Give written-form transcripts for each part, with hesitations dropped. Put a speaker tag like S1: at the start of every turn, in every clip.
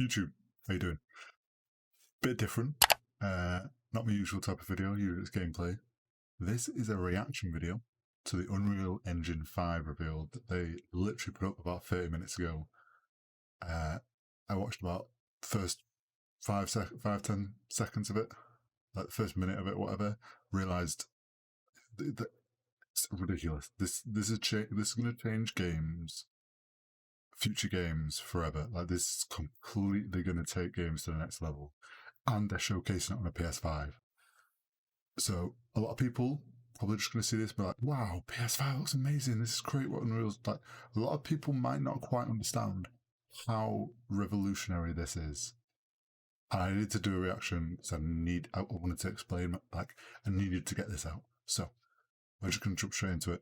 S1: YouTube, how you doing? Bit different. Not my usual type of video, usually it's gameplay. This is a reaction video to the Unreal Engine 5 reveal that they literally put up about 30 minutes ago. I watched about the first 10 seconds of it, like the first minute of it, whatever. Realized that it's ridiculous. This is going to change games, future games forever. Like, this is completely going to take games to the next level, and they're showcasing it on a PS5. So a lot of people probably just going to see this and be like, wow, PS5 looks amazing, this is great, what Unreal's like. A lot of people might not quite understand how revolutionary this is. And I needed to do a reaction because I wanted to explain, like, I needed to get this out. So we're just going to jump straight into it.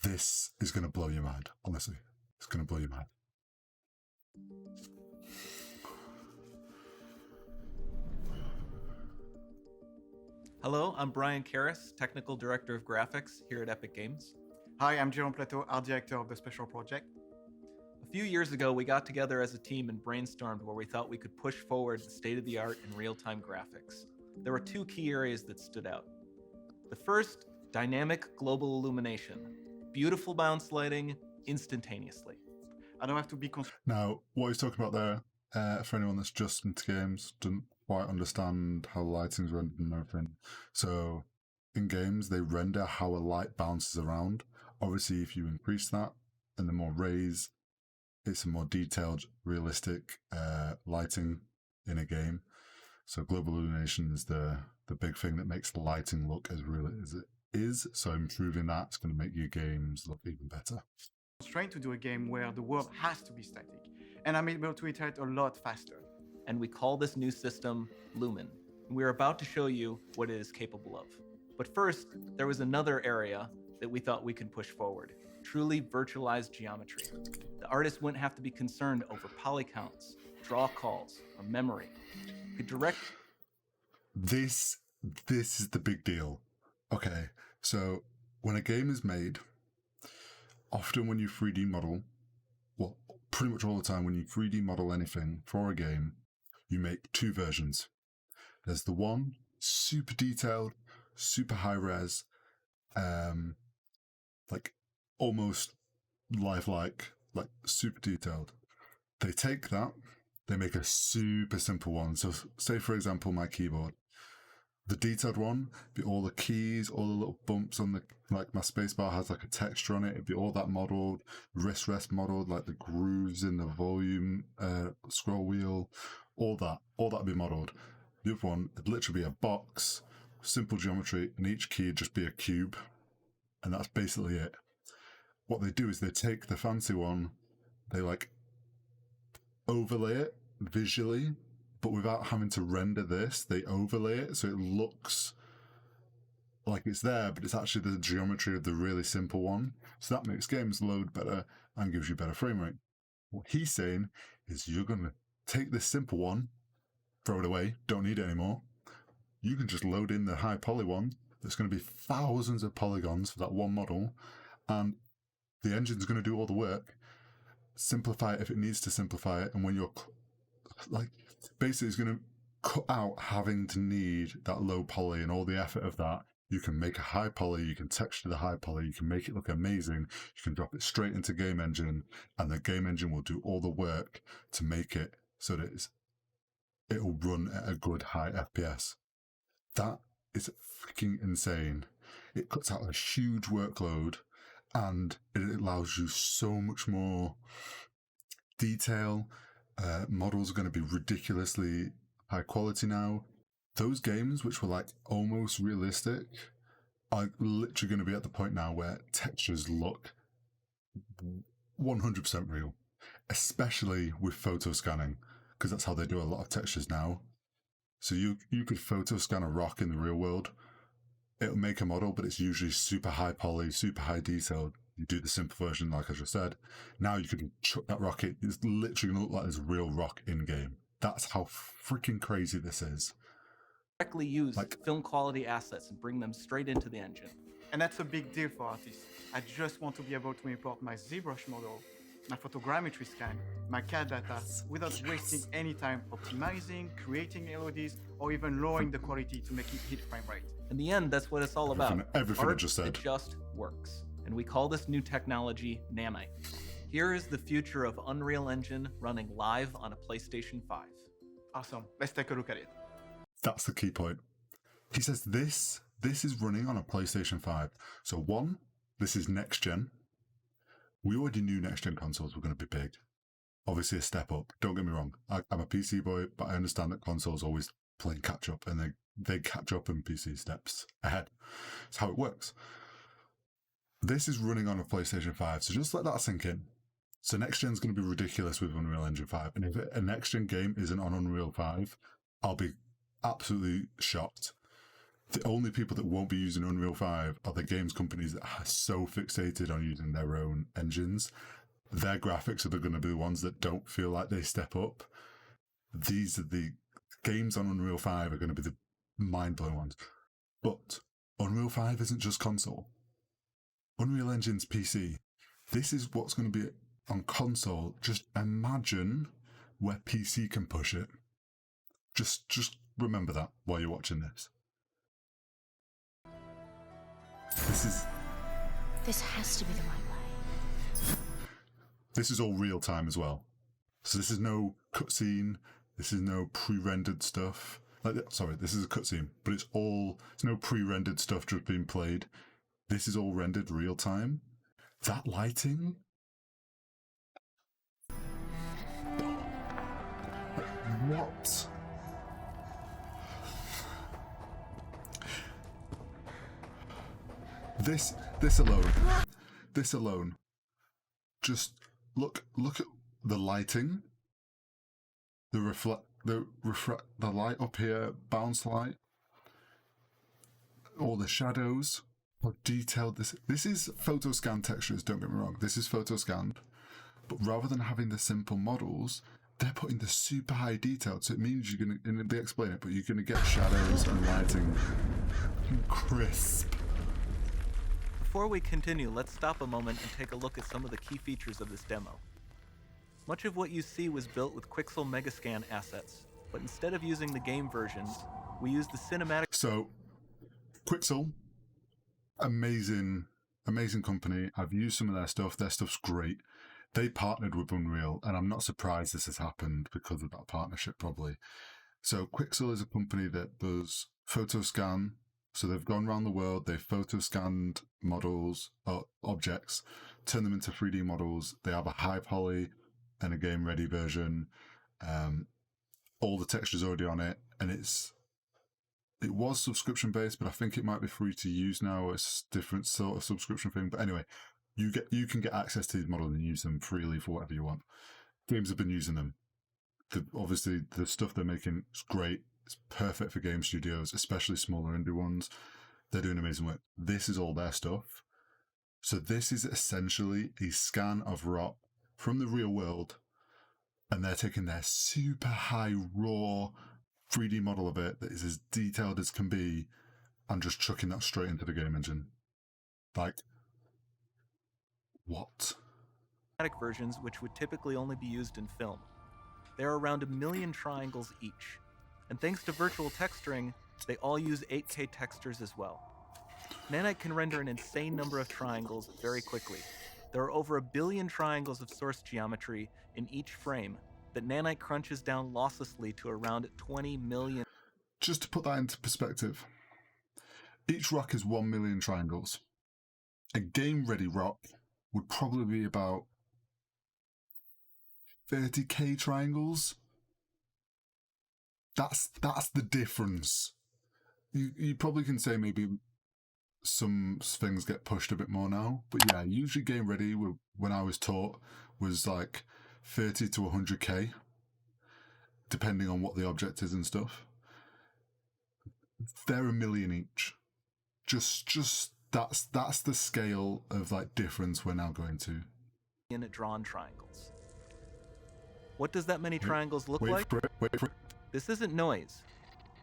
S1: This is going to blow your mind, honestly. It's going to blow your mind.
S2: Hello, I'm Brian Karras, Technical Director of Graphics here at Epic Games.
S3: Hi, I'm Jérôme Plateau, Art Director of the Special Project.
S2: A few years ago, we got together as a team and brainstormed where we thought we could push forward the state-of-the-art in real-time graphics. There were two key areas that stood out. The first, dynamic global illumination. Beautiful bounce lighting, instantaneously.
S3: I don't have to be
S1: Now, what he's talking about there, for anyone that's just into games, doesn't quite understand how lighting's rendered and everything. So, in games, they render how a light bounces around. Obviously, if you increase that, and the more rays, it's a more detailed, realistic lighting in a game. So global illumination is the big thing that makes the lighting look as real as it is. So improving that's going to make your games look even better.
S3: Trying to do a game where the world has to be static, and I'm able to iterate a lot faster.
S2: And we call this new system Lumen. And we're about to show you what it is capable of. But first, there was another area that we thought we could push forward. Truly virtualized geometry. The artist wouldn't have to be concerned over poly counts, draw calls, or memory. You could direct.
S1: This is the big deal. Okay, so when a game is made, often when you 3D model, well, pretty much all the time when you 3D model anything for a game, you make two versions. There's the one super detailed, super high res, like almost lifelike, like super detailed. They take that, they make a super simple one. So say, for example, my keyboard. The detailed one be all the keys, all the little bumps on the, like my spacebar has like a texture on it. It'd be all that modeled, wrist rest modeled, like the grooves in the volume scroll wheel, all that'd be modeled. The other one, it'd literally be a box, simple geometry, and each key would just be a cube, and that's basically it. What they do is they take the fancy one, they like overlay it visually, but without having to render this, they overlay it so it looks like it's there, but it's actually the geometry of the really simple one. So that makes games load better and gives you better frame rate. What he's saying is you're going to take this simple one, throw it away, don't need it anymore. You can just load in the high poly one. There's going to be thousands of polygons for that one model, and the engine's going to do all the work, simplify it if it needs to simplify it, and when you're like, basically it's going to cut out having to need that low poly and all the effort of that. You can make a high poly, you can texture the high poly, you can make it look amazing, you can drop it straight into Game Engine, and the Game Engine will do all the work to make it so that it'll run at a good high FPS. That is freaking insane. It cuts out a huge workload, and it allows you so much more detail. Models are going to be ridiculously high quality now. Those games, which were like almost realistic, are literally going to be at the point now where textures look 100% real, especially with photo scanning, because that's how they do a lot of textures now. So you could photo scan a rock in the real world. It'll make a model, but it's usually super high poly, super high detailed. You do the simple version, like I just said. Now you can chuck that rock in. It's literally going to look like there's a real rock in-game. That's how freaking crazy this is.
S2: Directly use film quality assets and bring them straight into the engine.
S3: And that's a big deal for artists. I just want to be able to import my ZBrush model my photogrammetry scan, my CAD data, without wasting any time optimizing, creating LODs, or even lowering the quality to make it hit frame rate.
S2: In the end, that's what it's all about.
S1: Everything I
S2: Art
S1: just said.
S2: that just works. And we call this new technology Nanite. Here is the future of Unreal Engine running live on a PlayStation 5.
S3: Awesome. Let's take a look at it.
S1: That's the key point. He says this is running on a PlayStation 5. So one, this is next gen. We already knew next gen consoles were going to be big. Obviously a step up. Don't get me wrong. I'm a PC boy, but I understand that consoles always play catch up, and they catch up in PC steps ahead. That's how it works. This is running on a PlayStation 5, so just let that sink in. So next gen's going to be ridiculous with Unreal Engine 5. And if a next gen game isn't on Unreal 5, I'll be absolutely shocked. The only people that won't be using Unreal 5 are the games companies that are so fixated on using their own engines. Their graphics are going to be the ones that don't feel like they step up. These are the games on Unreal 5 are going to be the mind-blowing ones. But Unreal 5 isn't just console. Unreal Engine's PC. This is what's going to be on console. Just imagine where PC can push it. Just remember that while you're watching this.
S4: This has to be the right way.
S1: This is all real time as well. So this is no cutscene. This is no pre-rendered stuff. This is a cutscene, but it's no pre-rendered stuff just being played. This is all rendered real time. That lighting. What? This alone. Just look at the lighting. The light up here, bounce light. All the shadows. How detailed this is photo scan textures, don't get me wrong. This is photo scanned. But rather than having the simple models, they're putting the super high detail. So it means you're gonna, they explain it, but you're gonna get shadows and lighting crisp.
S2: Before we continue, let's stop a moment and take a look at some of the key features of this demo. Much of what you see was built with Quixel Megascan assets, but instead of using the game versions, we used the cinematic.
S1: So, Quixel, amazing company. I've used some of their stuff. Their stuff's great. They partnered with Unreal, and I'm not surprised this has happened because of that partnership, probably. So, Quixel is a company that does photo scan. So they've gone around the world, they've photo scanned models, objects, turned them into 3D models. They have a high poly and a game ready version. All the textures already on it, and it was subscription based, but I think it might be free to use now. It's a different sort of subscription thing. But anyway, you can get access to these models and use them freely for whatever you want. Games have been using them. Obviously, the stuff they're making is great. It's perfect for game studios, especially smaller indie ones. They're doing amazing work. This is all their stuff. So this is essentially a scan of rock from the real world, and they're taking their super high raw 3D model of it that is as detailed as can be and just chucking that straight into the game engine. Like, what?
S2: Versions, which would typically only be used in film. There are around 1 million triangles each. And thanks to virtual texturing, they all use 8K textures as well. Nanite can render an insane number of triangles very quickly. There are over 1 billion triangles of source geometry in each frame that Nanite crunches down losslessly to around 20 million.
S1: Just to put that into perspective, each rock is 1 million triangles. A game-ready rock would probably be about 30K triangles. That's the difference. You probably can say maybe some things get pushed a bit more now, but yeah, usually game ready, when I was taught, was like 30 to 100K, depending on what the object is and stuff. They're 1 million each. Just that's the scale of like difference we're now going to.
S2: In drawn triangles. What does that many triangles look like?
S1: Wait for it.
S2: This isn't noise.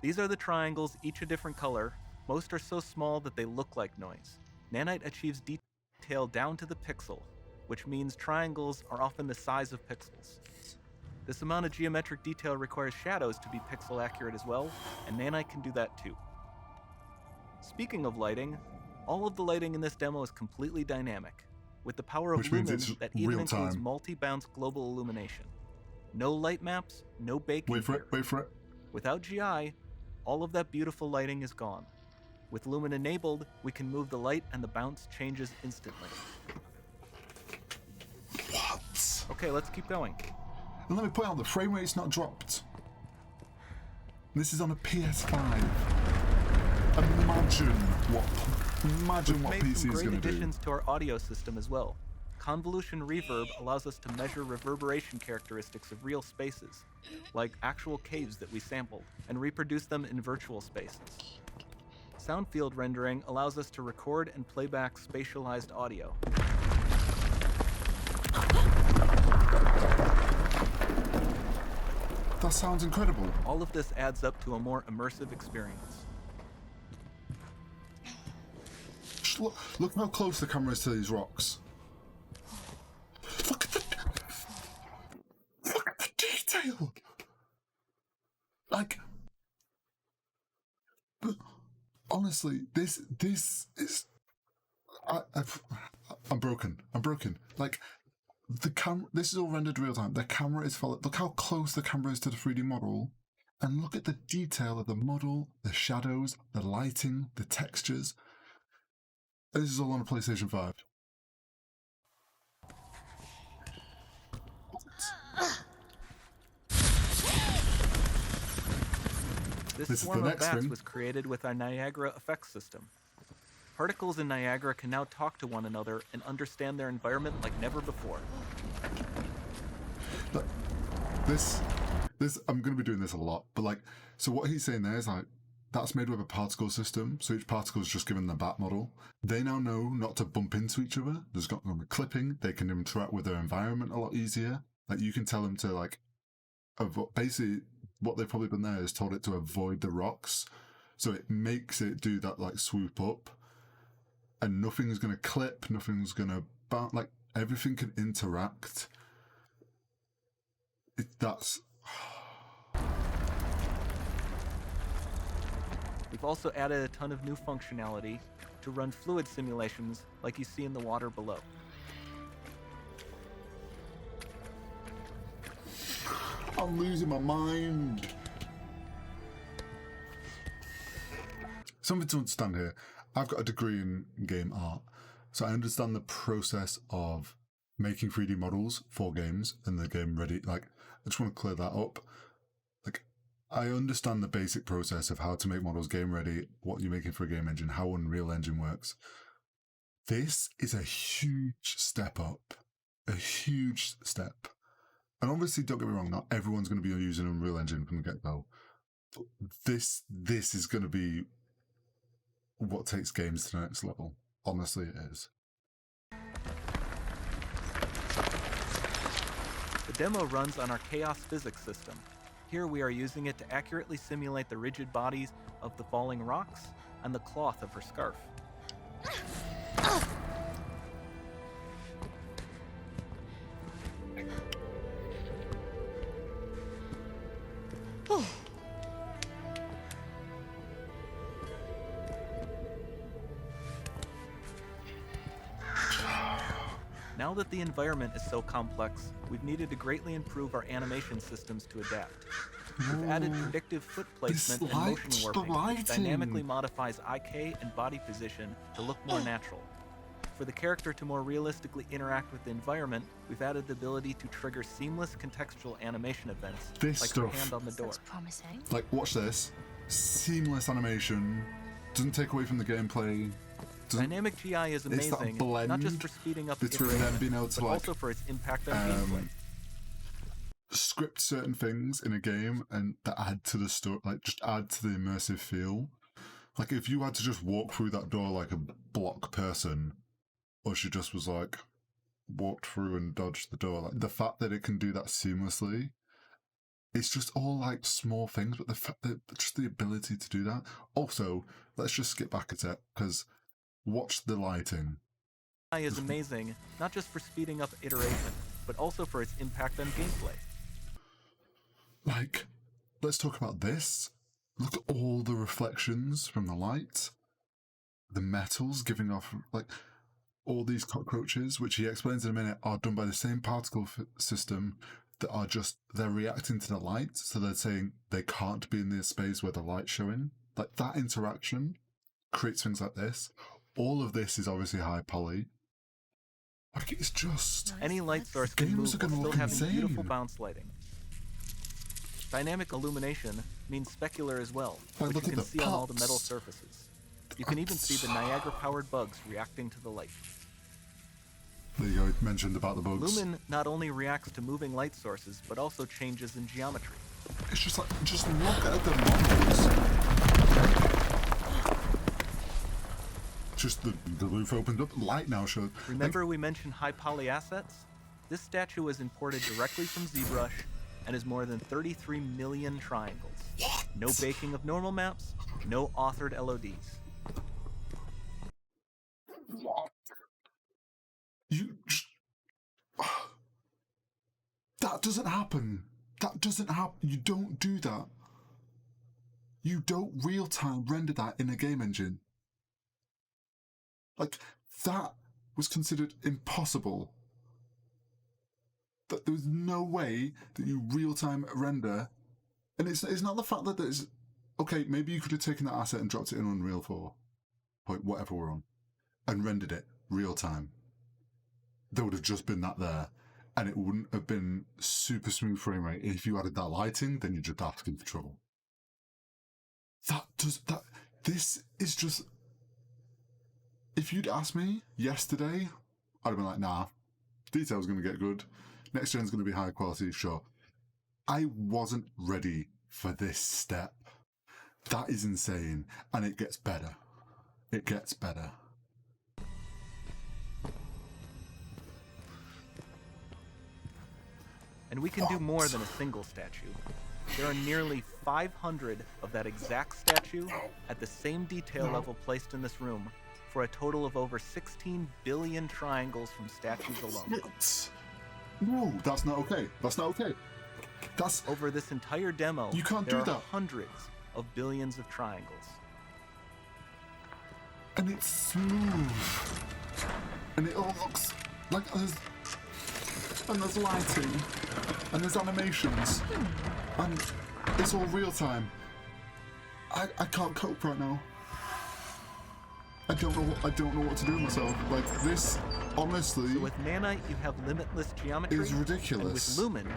S2: These are the triangles, each a different color. Most are so small that they look like noise. Nanite achieves detail down to the pixel. which means triangles are often the size of pixels. This amount of geometric detail requires shadows to be pixel accurate as well, and Nanite can do that too. Speaking of lighting, all of the lighting in this demo is completely dynamic, with the power of
S1: Which means
S2: Lumen
S1: it's
S2: that even includes
S1: real-time.
S2: multi-bounce global illumination. No light maps, no baking
S1: Wait for it,
S2: here.
S1: wait for it.
S2: Without GI, all of that beautiful lighting is gone. With Lumen enabled, we can move the light and the bounce changes instantly.
S1: What?
S2: Okay, let's keep going.
S1: And let me point out, the frame rate's not dropped. This is on a PS5. Imagine what
S2: We've made
S1: PC
S2: some
S1: is
S2: great
S1: going to do.
S2: additions to our audio system as well. Convolution reverb allows us to measure reverberation characteristics of real spaces, like actual caves that we sampled, and reproduce them in virtual spaces. Sound field rendering allows us to record and playback spatialized audio.
S1: That sounds incredible.
S2: All of this adds up to a more immersive experience.
S1: Just look how close the camera is to these rocks. Look at the detail. Like, but honestly, this is. I'm broken. Like, the camera. This is all rendered real time. The camera is followed. Look how close the camera is to the 3D model, and look at the detail of the model, the shadows, the lighting, the textures. And this is all on a PlayStation 5.
S2: This
S1: This is
S2: swarm
S1: the
S2: of
S1: next
S2: bats
S1: thing.
S2: was created with our Niagara effects system. Particles in Niagara can now talk to one another and understand their environment like never before.
S1: But this, I'm going to be doing this a lot, but like, so what he's saying there is like, that's made with a particle system, so each particle is just given the bat model. They now know not to bump into each other. There's not going to be clipping. They can interact with their environment a lot easier. Like, you can tell them to like, basically what they've probably done there is told it to avoid the rocks, so it makes it do that like swoop up, and nothing's going to clip, nothing's going to bounce, like everything can interact. That's
S2: We've also added a ton of new functionality to run fluid simulations like you see in the water below.
S1: I'm losing my mind. Something to understand here. I've got a degree in game art, so I understand the process of making 3D models for games and the game ready. Like, I just want to clear that up. Like, I understand the basic process of how to make models game ready, what you're making for a game engine, how Unreal Engine works. This is a huge step up. A huge step. And obviously, don't get me wrong, not everyone's going to be using Unreal Engine from the get-go. This is going to be what takes games to the next level. Honestly, it is.
S2: The demo runs on our Chaos Physics system. Here we are using it to accurately simulate the rigid bodies of the falling rocks and the cloth of her scarf. Now that the environment is so complex, we've needed to greatly improve our animation systems to adapt. We've added predictive foot placement and motion
S1: the
S2: warping, which
S1: lighting.
S2: dynamically modifies IK and body position to look more natural. For the character to more realistically interact with the environment, we've added the ability to trigger seamless contextual animation events,
S1: This
S2: like
S1: stuff.
S2: her hand on the door.
S4: Looks promising.
S1: Like, watch this. Seamless animation. Doesn't take away from the gameplay. Doesn't
S2: Dynamic GI is
S1: It's that
S2: amazing,
S1: blend
S2: not just for speeding up
S1: between
S2: iteration,
S1: them being able to
S2: but
S1: like
S2: also for its impact on gameplay.
S1: script certain things in a game and that add to the story, like just add to the immersive feel. Like, if you had to just walk through that door like a block person, or she just was like walked through and dodged the door, like the fact that it can do that seamlessly, it's just all like small things, but the fact that just the ability to do that. Also, let's just skip back a step, because watch the lighting.
S2: AI is amazing, not just for speeding up iteration, but also for its impact on gameplay.
S1: Like, let's talk about this. Look at all the reflections from the light. The metals giving off, like, all these cockroaches, which he explains in a minute, are done by the same particle system that are just, they're reacting to the light, so they're saying they can't be in the space where the light's showing. Like, that interaction creates things like this. All of this is obviously high poly. Like, it's just...
S2: Any light source can
S1: Games
S2: move
S1: are gonna
S2: while still
S1: look
S2: having beautiful
S1: insane.
S2: bounce lighting. Dynamic illumination means specular as well,
S1: Like,
S2: which
S1: look
S2: you
S1: at
S2: can
S1: the
S2: see on all the metal
S1: pops.
S2: surfaces. You can even see the Niagara-powered bugs reacting to the light.
S1: There you go, it mentioned about the bugs.
S2: Lumen not only reacts to moving light sources, but also changes in geometry.
S1: It's just like, just look at the models. Just the roof opened up, light now showed.
S2: Remember we mentioned high poly assets? This statue was imported directly from ZBrush and is more than 33 million triangles. No baking of normal maps, no authored LODs.
S1: What? You just... That doesn't happen. That doesn't happen. You don't do that. You don't real-time render that in a game engine. Like, that was considered impossible. That there was no way that you real-time render. And it's not the fact that there's... Okay, maybe you could have taken that asset and dropped it in Unreal 4. Point whatever we're on. And rendered it real-time. There would have just been that there. And it wouldn't have been super smooth frame rate. If you added that lighting, then you're just asking for trouble. This is just... If you'd asked me yesterday, I'd have been like, nah, detail's going to get good. Next gen's going to be high quality, sure. I wasn't ready for this step. That is insane. And it gets better. It gets better.
S2: And we can do more than a single statue. There are nearly 500 of that exact statue at the same detail level placed in this room, for a total of over 16 billion triangles from statues alone.
S1: What? No, that's not okay. That's not okay. That's...
S2: Over this entire demo,
S1: You can't
S2: there
S1: do
S2: are
S1: that.
S2: hundreds of billions of triangles.
S1: And it's smooth. And it all looks like there's... And there's lighting. And there's animations. And it's all real time. I can't cope right now. I don't know what to do with myself. Like, this, honestly...
S2: So with Nanite, you have limitless geometry.
S1: It's ridiculous.
S2: And with Lumen,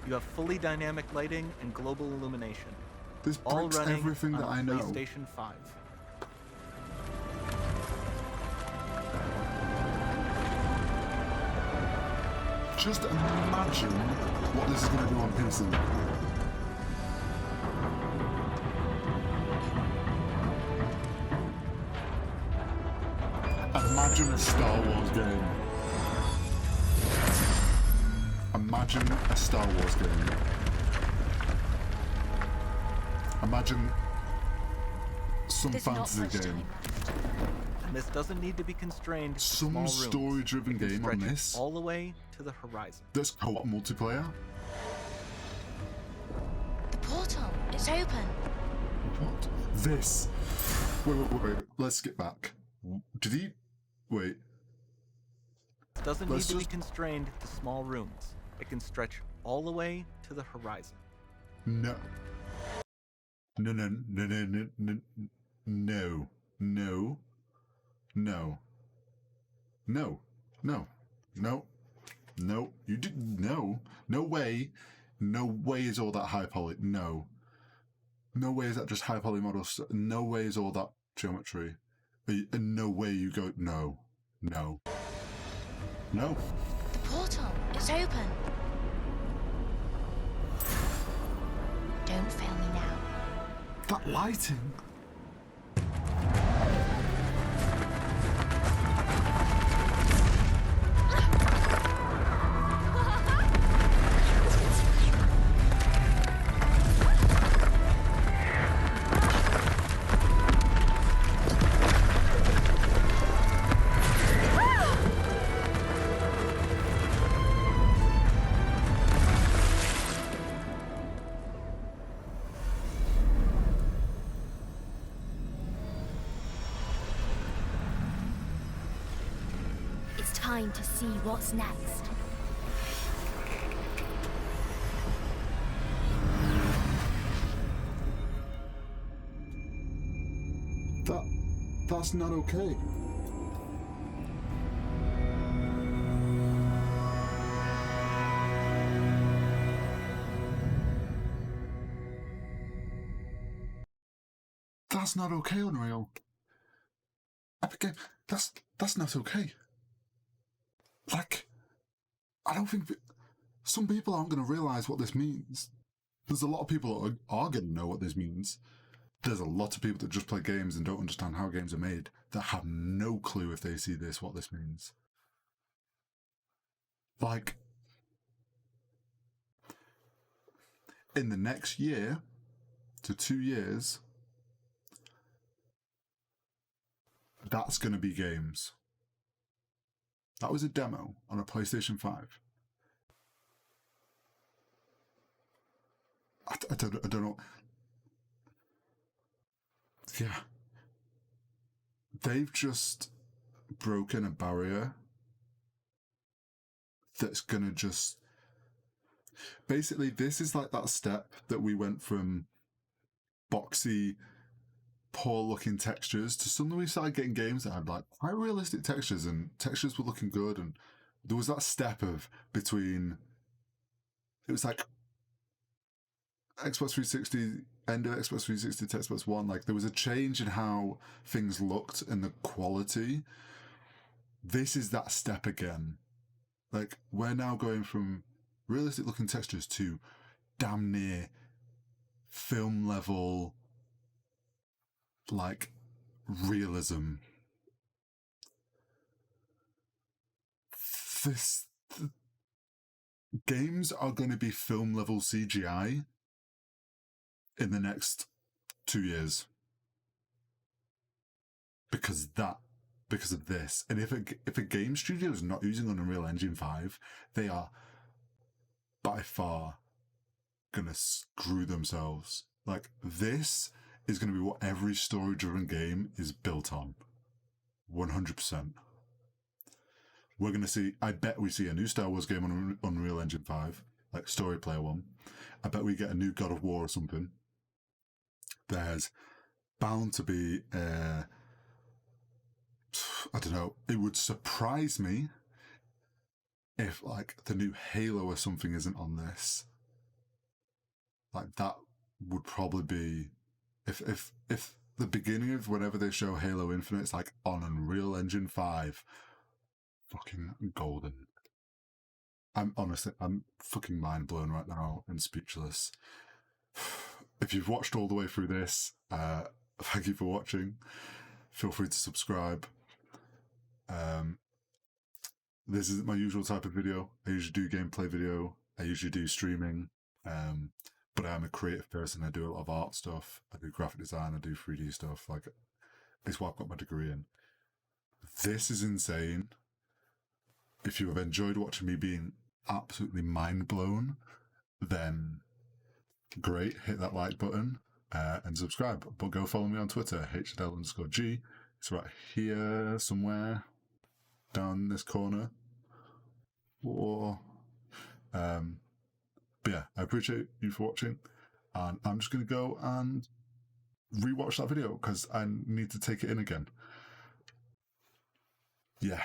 S2: you have fully dynamic lighting and global illumination.
S1: This
S2: All
S1: breaks
S2: running
S1: everything
S2: on
S1: that
S2: a
S1: I know.
S2: PlayStation 5.
S1: Just imagine what this is going to do on PC. Imagine a Star Wars game. Imagine a Star Wars game. Imagine some
S4: There's not
S1: fantasy
S4: much
S1: game.
S4: time left.
S2: And this doesn't need to be constrained to
S1: Some
S2: small rooms.
S1: story-driven
S2: You can
S1: game
S2: stretch
S1: on
S2: it
S1: this.
S2: all the way to the horizon.
S1: There's co-op multiplayer.
S4: The portal, it's open.
S1: What? This. Wait. Let's get back. Did he... Wait.
S2: It doesn't
S1: Let's
S2: need to be
S1: just-
S2: constrained to small rooms. It can stretch all the way to the horizon.
S1: No. No. You did no. No way. No way is all that high poly. No. No way is that just high poly models. No way is all that geometry. And no way you go. No. No. No.
S4: The portal, it's open. Don't fail me now.
S1: That lighting.
S5: time to see what's next.
S1: That's not okay. That's not okay, Unreal. Epic Game, that's not okay. Like, I don't think some people aren't going to realise what this means. There's a lot of people that are going to know what this means. There's a lot of people that just play games and don't understand how games are made that have no clue if they see this, what this means. Like, in the next year to 2 years, that's going to be games. That was a demo on a PlayStation 5. I don't know. Yeah. They've just broken a barrier that's gonna just... Basically, this is like that step that we went from boxy, poor-looking textures to suddenly we started getting games that had like quite realistic textures, and textures were looking good, and there was that step of between... It was like Xbox 360, end of Xbox 360 to Xbox One, like there was a change in how things looked and the quality. This is that step again. Like, we're now going from realistic looking textures to damn near film level, like, realism. Games are going to be film level CGI in the next 2 years because of this. And if a game studio is not using Unreal Engine 5, they are by far gonna screw themselves. Like, this is gonna be what every story-driven game is built on. 100%. We're gonna see, I bet we see a new Star Wars game on Unreal Engine 5, like story player one. I bet we get a new God of War or something. There's bound to be I don't know, it would surprise me if like the new Halo or something isn't on this. Like, that would probably be if the beginning of whenever they show Halo Infinite, it's like on Unreal Engine 5. Fucking golden. I'm fucking mind blown right now and speechless. If you've watched all the way through this, thank you for watching. Feel free to subscribe. This isn't my usual type of video. I usually do gameplay video. I usually do streaming. But I'm a creative person. I do a lot of art stuff. I do graphic design. I do 3D stuff. Like, it's what I've got my degree in. This is insane. If you have enjoyed watching me being absolutely mind blown, then great, hit that like button and subscribe. But go follow me on Twitter, hdel_G. It's right here somewhere down this corner. Or but yeah, I appreciate you for watching, and I'm just going to go and rewatch that video because I need to take it in again. Yeah.